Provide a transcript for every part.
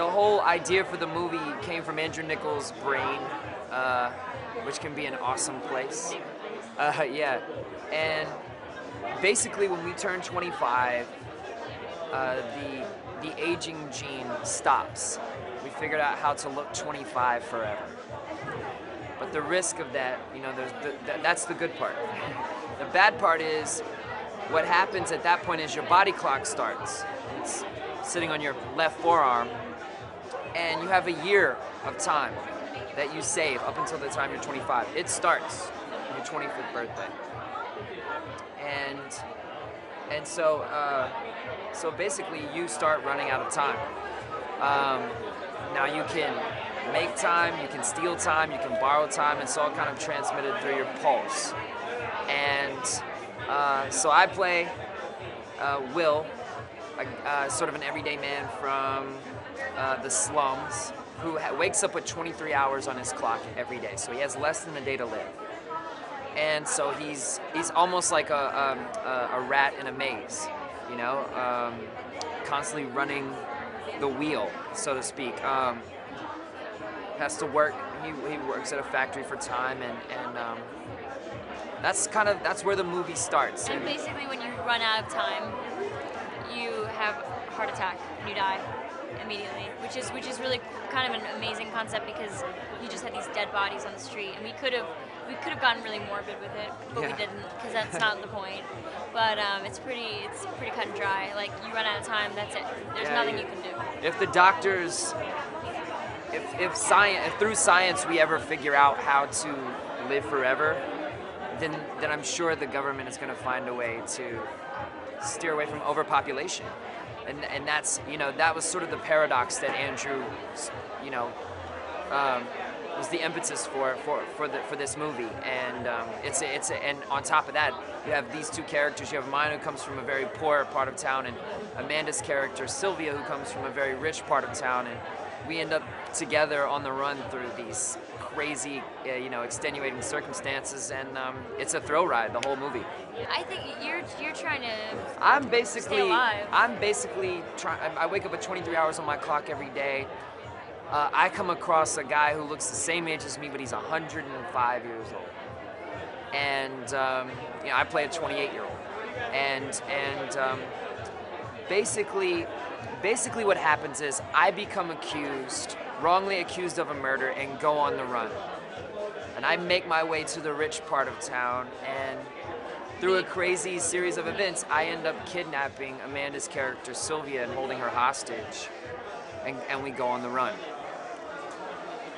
the whole idea for the movie came from Andrew Nichols' brain, which can be an awesome place. Yeah, and basically when we turn 25, the aging gene stops. We figured out how to look 25 forever. But the risk of that, that's the good part. The bad part is what happens at that point is your body clock starts. It's sitting on your left forearm, and you have a year of time that you save up until the time you're 25. It starts on your 25th birthday. And so basically you start running out of time. Now you can make time, you can steal time, you can borrow time. It's all kind of transmitted through your pulse. And so I play Will, sort of an everyday man from the slums who wakes up with 23 hours on his clock every day. So he has less than a day to live. And so he's almost like a rat in a maze, constantly running the wheel, so to speak. Has to work. He works at a factory for time, and that's where the movie starts. And basically, when you run out of time, you have a heart attack and you die immediately, which is really kind of an amazing concept because you just had these dead bodies on the street, and we could have gotten really morbid with it, but we didn't because that's not the point. But it's pretty cut and dry. Like you run out of time, that's it. There's nothing you can do. If the doctors, if through science we ever figure out how to live forever, then I'm sure the government is going to find a way to steer away from overpopulation. And that's, that was sort of the paradox that Andrew, was the impetus for this movie. And and on top of that, you have these two characters. You have mine, who comes from a very poor part of town, and Amanda's character Sylvia, who comes from a very rich part of town. And we end up together on the run through these crazy, extenuating circumstances, and it's a thrill ride, the whole movie. I think you're trying to. I'm basically. Stay alive. I'm basically trying. I wake up at 23 hours on my clock every day. I come across a guy who looks the same age as me, but he's 105 years old, and I play a 28-year-old, and basically what happens is I become wrongly accused of a murder, and go on the run. And I make my way to the rich part of town, and through a crazy series of events, I end up kidnapping Amanda's character Sylvia and holding her hostage, and we go on the run.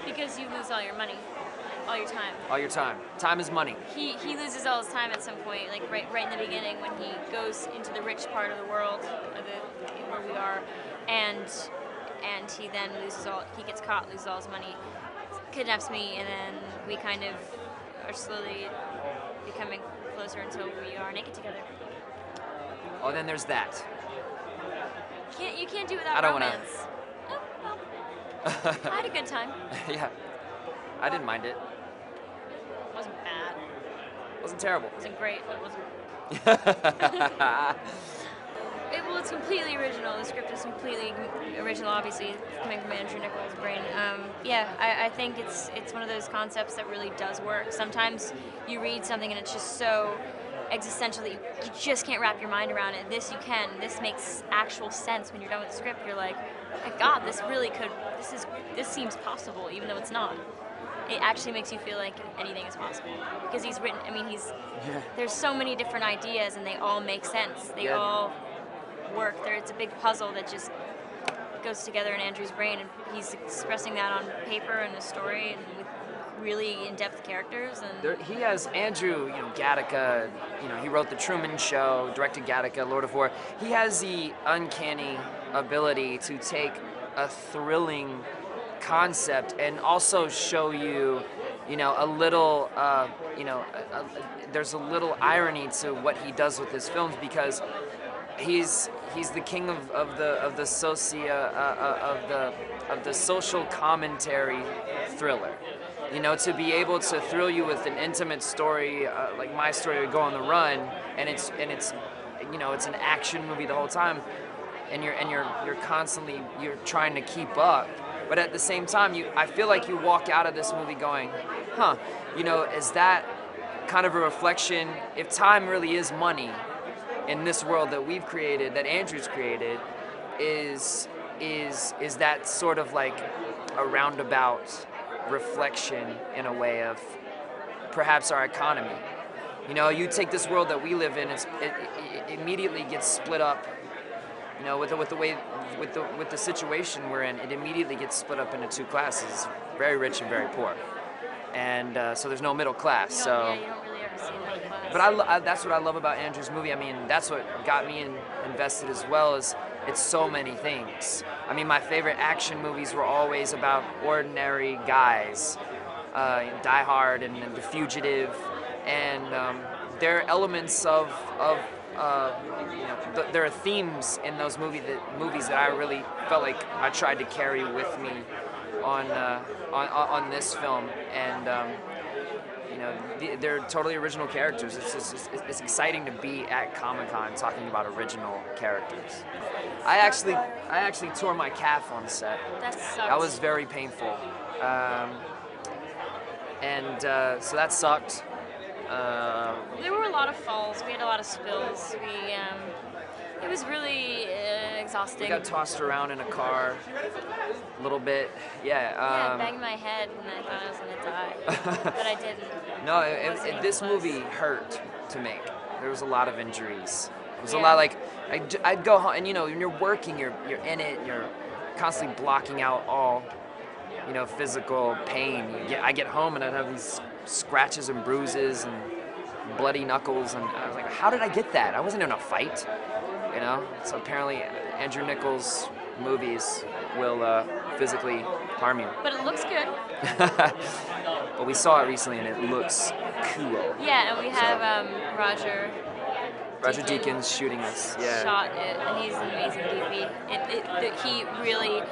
Because you lose all your money, all your time. All your time. Time is money. He loses all his time at some point, like right in the beginning when he goes into the rich part of the world, where we are, and he then he gets caught, loses all his money, kidnaps me, and then we kind of are slowly becoming closer until we are naked together. Oh, then there's that. You can't do without I don't romance. Oh, well. I had a good time. Yeah. I didn't mind it. It wasn't bad. It wasn't terrible. It wasn't great, but it wasn't. It's completely original. The script is completely original, obviously, coming from Andrew Nichols' brain. I think it's one of those concepts that really does work. Sometimes you read something and it's just so existential that you just can't wrap your mind around it. This you can. This makes actual sense when you're done with the script. You're like, my God, this really could. This seems possible, even though it's not. It actually makes you feel like anything is possible because he's written. I mean, there's so many different ideas and they all make sense. They all work. It's a big puzzle that just goes together in Andrew's brain, and he's expressing that on paper and a story and with really in-depth characters. And he has Andrew, Gattaca. He wrote The Truman Show, directed Gattaca, Lord of War. He has the uncanny ability to take a thrilling concept and also show you, a little, there's a little irony to what he does with his films because he's the king of the social commentary thriller. To be able to thrill you with an intimate story like my story, Go on the Run, and it's an action movie the whole time. you're constantly you're trying to keep up. But at the same time, I feel like you walk out of this movie going, huh, is that kind of a reflection? If time really is money in this world that we've created, that Andrew's created, is that sort of like a roundabout reflection in a way of perhaps our economy? You take this world that we live in, it immediately gets split up. With the situation we're in, it immediately gets split up into two classes: very rich and very poor. And so there's no middle class. You don't really ever see middle class. But that's what I love about Andrew's movie. I mean, that's what got me invested as well. Is it's so many things. I mean, my favorite action movies were always about ordinary guys, Die Hard and The Fugitive, and there are elements of there are themes in those movies that I really felt like I tried to carry with me on this film, and they're totally original characters. It's exciting to be at Comic-Con talking about original characters. I actually tore my calf on set. That sucks. That was very painful, so that sucked. There were a lot of falls. We had a lot of spills. It was really exhausting. We got tossed around in a car a little bit. I banged my head and I thought I was gonna die, but I didn't. No, this movie hurt to make. There was a lot of injuries. It was a lot like I'd go home, and when you're working, you're in it. You're constantly blocking out all physical pain. I get home and I'd have these scratches and bruises and bloody knuckles, and I was like, how did I get that? I wasn't in a fight, So apparently Andrew Nichols' movies will physically harm you. But it looks good. But we saw it recently and it looks cool. Yeah, and we have Roger Deakins shooting us. Yeah. Shot it, and he's an amazing DP. He really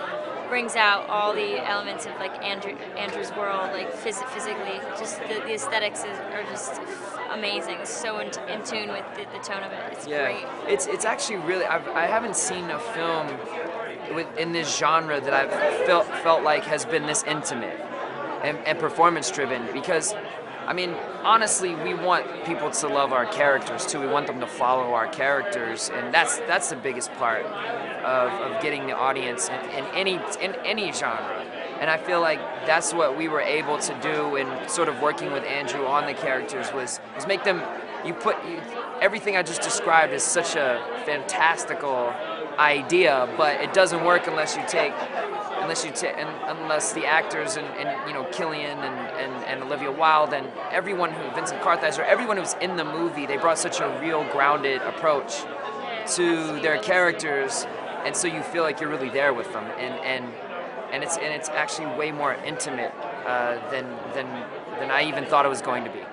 brings out all the elements of like Andrew's world, like physically. Just the aesthetics are just amazing. So in tune with the tone of it. It's great. It's actually really. I haven't seen a film in this genre that I've felt like has been this intimate and performance driven, because I mean, honestly, we want people to love our characters too. We want them to follow our characters, and that's the biggest part of getting the audience in any genre. And I feel like that's what we were able to do in sort of working with Andrew on the characters was make them. Everything I just described is such a fantastical idea, but it doesn't work unless the actors and Killian and Olivia Wilde and everyone Vincent Kartheiser, everyone who's in the movie, they brought such a real grounded approach to their characters, and so you feel like you're really there with them, and it's actually way more intimate than I even thought it was going to be.